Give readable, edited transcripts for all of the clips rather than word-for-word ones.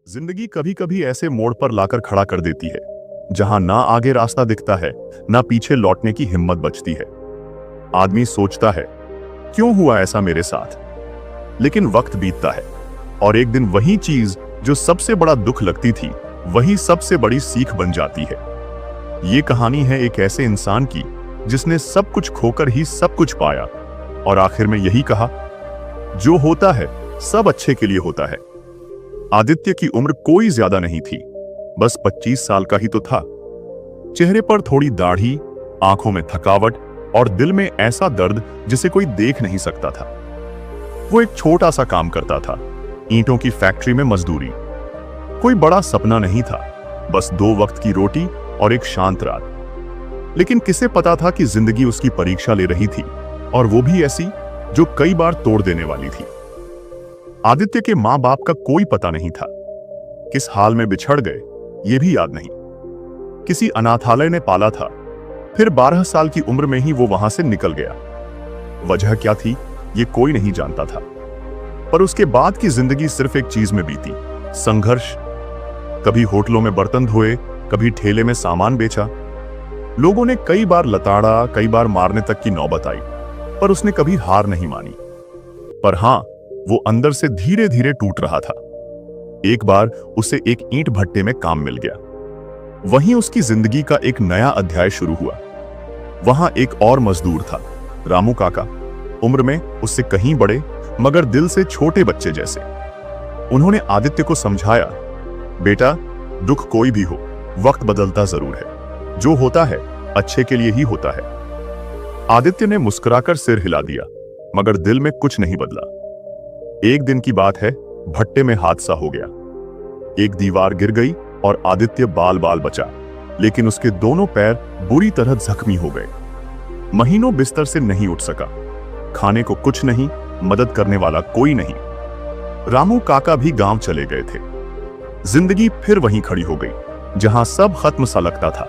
जिंदगी कभी कभी ऐसे मोड़ पर लाकर खड़ा कर देती है जहां ना आगे रास्ता दिखता है, ना पीछे लौटने की हिम्मत बचती है। आदमी सोचता है, क्यों हुआ ऐसा मेरे साथ? लेकिन वक्त बीतता है और एक दिन वही चीज जो सबसे बड़ा दुख लगती थी, वही सबसे बड़ी सीख बन जाती है। ये कहानी है एक ऐसे इंसान की जिसने सब कुछ खोकर ही सब कुछ पाया और आखिर में यही कहा, जो होता है सब अच्छे के लिए होता है। आदित्य की उम्र कोई ज्यादा नहीं थी, बस 25 साल का ही तो था। चेहरे पर थोड़ी दाढ़ी, आंखों में थकावट और दिल में ऐसा दर्द जिसे कोई देख नहीं सकता था। वो एक छोटा सा काम करता था, ईंटों की फैक्ट्री में मजदूरी। कोई बड़ा सपना नहीं था, बस 2 वक्त की रोटी और एक शांत रात। लेकिन किसे पता था कि जिंदगी उसकी परीक्षा ले रही थी, और वो भी ऐसी जो कई बार तोड़ देने वाली थी। आदित्य के मां बाप का कोई पता नहीं था, किस हाल में बिछड़ गए ये भी याद नहीं। किसी अनाथालय ने पाला था, फिर 12 साल की उम्र में ही वो वहां से निकल गया। वजह क्या थी ये कोई नहीं जानता था, पर उसके बाद की जिंदगी सिर्फ एक चीज में बीती, संघर्ष। कभी होटलों में बर्तन धोए, कभी ठेले में सामान बेचा। लोगों ने कई बार लताड़ा, कई बार मारने तक की नौबत आई, पर उसने कभी हार नहीं मानी। पर हां, वो अंदर से धीरे धीरे टूट रहा था। एक बार उसे एक ईंट भट्टे में काम मिल गया। वहीं उसकी जिंदगी का एक नया अध्याय शुरू हुआ। वहां एक और मजदूर था, रामू काका, उम्र में उससे कहीं बड़े मगर दिल से छोटे बच्चे जैसे। उन्होंने आदित्य को समझाया, बेटा, दुख कोई भी हो, वक्त बदलता जरूर है। जो होता है अच्छे के लिए ही होता है। आदित्य ने मुस्कुराकर सिर हिला दिया, मगर दिल में कुछ नहीं बदला। एक दिन की बात है, भट्टे में हादसा हो गया। एक दीवार गिर गई और आदित्य बाल बाल बचा, लेकिन उसके दोनों पैर बुरी तरह जख्मी हो गए। महीनों बिस्तर से नहीं उठ सका, खाने को कुछ नहीं, मदद करने वाला कोई नहीं। रामू काका भी गांव चले गए थे। जिंदगी फिर वहीं खड़ी हो गई जहां सब खत्म सा लगता था।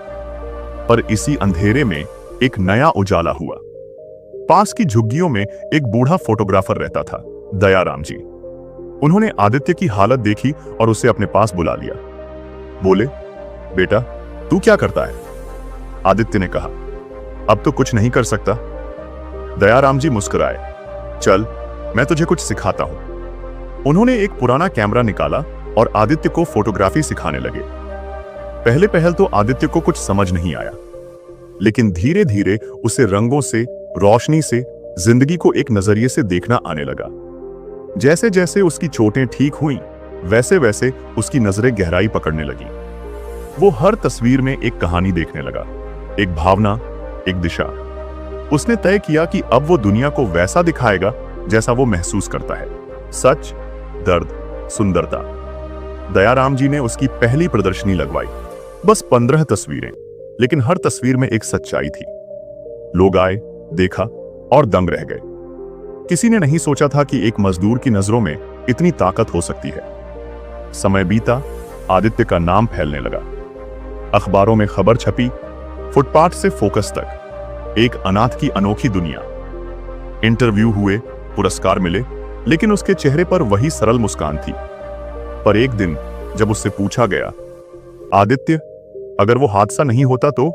पर इसी अंधेरे में एक नया उजाला हुआ। पास की झुग्गियों में एक बूढ़ा फोटोग्राफर रहता था, दयाराम जी। उन्होंने आदित्य की हालत देखी और उसे अपने पास बुला लिया। बोले, बेटा, तू क्या करता है? आदित्य ने कहा, अब तो कुछ नहीं कर सकता। दयाराम जी मुस्कुराए, चल मैं तुझे कुछ सिखाता हूं। उन्होंने एक पुराना कैमरा निकाला और आदित्य को फोटोग्राफी सिखाने लगे। पहले पहल तो आदित्य को कुछ समझ नहीं आया, लेकिन धीरे धीरे उसे रंगों से, रोशनी से, जिंदगी को एक नजरिए से देखना आने लगा। जैसे जैसे उसकी चोटें ठीक हुईं, वैसे वैसे उसकी नजरें गहराई पकड़ने लगी। वो हर तस्वीर में एक कहानी देखने लगा, एक भावना, एक दिशा। उसने तय किया कि अब वो दुनिया को वैसा दिखाएगा जैसा वो महसूस करता है, सच, दर्द, सुंदरता। दयाराम जी ने उसकी पहली प्रदर्शनी लगवाई। बस 15 तस्वीरें, लेकिन हर तस्वीर में एक सच्चाई थी। लोग आए, देखा और दंग रह गए। किसी ने नहीं सोचा था कि एक मजदूर की नजरों में इतनी ताकत हो सकती है। समय बीता, आदित्य का नाम फैलने लगा। अखबारों में खबर छपी, फुटपाथ से फोकस तक, एक अनाथ की अनोखी दुनिया। इंटरव्यू हुए, पुरस्कार मिले, लेकिन उसके चेहरे पर वही सरल मुस्कान थी। पर एक दिन जब उससे पूछा गया, आदित्य, अगर वो हादसा नहीं होता तो?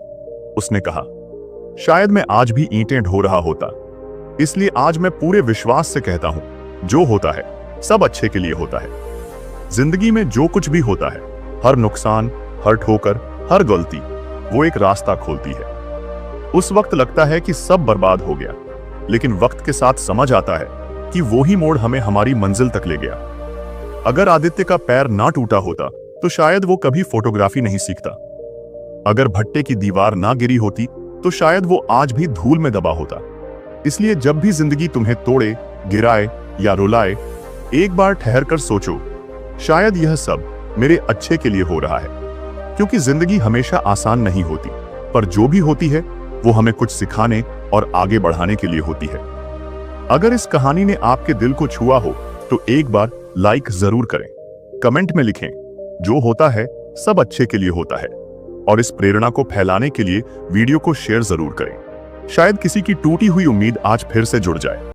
उसने कहा, शायद मैं आज भी ईंटें ढो रहा होता। इसलिए आज मैं पूरे विश्वास से कहता हूं, जो होता है सब अच्छे के लिए होता है। जिंदगी में जो कुछ भी होता है, हर नुकसान, हर ठोकर, हर गलती, वो एक रास्ता खोलती है। उस वक्त लगता है कि सब बर्बाद हो गया, लेकिन वक्त के साथ समझ आता है कि वो ही मोड़ हमें हमारी मंजिल तक ले गया। अगर आदित्य का पैर ना टूटा होता तो शायद वो कभी फोटोग्राफी नहीं सीखता। अगर भट्टे की दीवार ना गिरी होती तो शायद वो आज भी धूल में दबा होता। इसलिए जब भी जिंदगी तुम्हें तोड़े, गिराए या रुलाए, एक बार ठहर कर सोचो, शायद यह सब मेरे अच्छे के लिए हो रहा है। क्योंकि जिंदगी हमेशा आसान नहीं होती, पर जो भी होती है वो हमें कुछ सिखाने और आगे बढ़ाने के लिए होती है। अगर इस कहानी ने आपके दिल को छुआ हो तो एक बार लाइक जरूर करें, कमेंट में लिखें, जो होता है सब अच्छे के लिए होता है। और इस प्रेरणा को फैलाने के लिए वीडियो को शेयर जरूर करें। शायद किसी की टूटी हुई उम्मीद आज फिर से जुड़ जाए।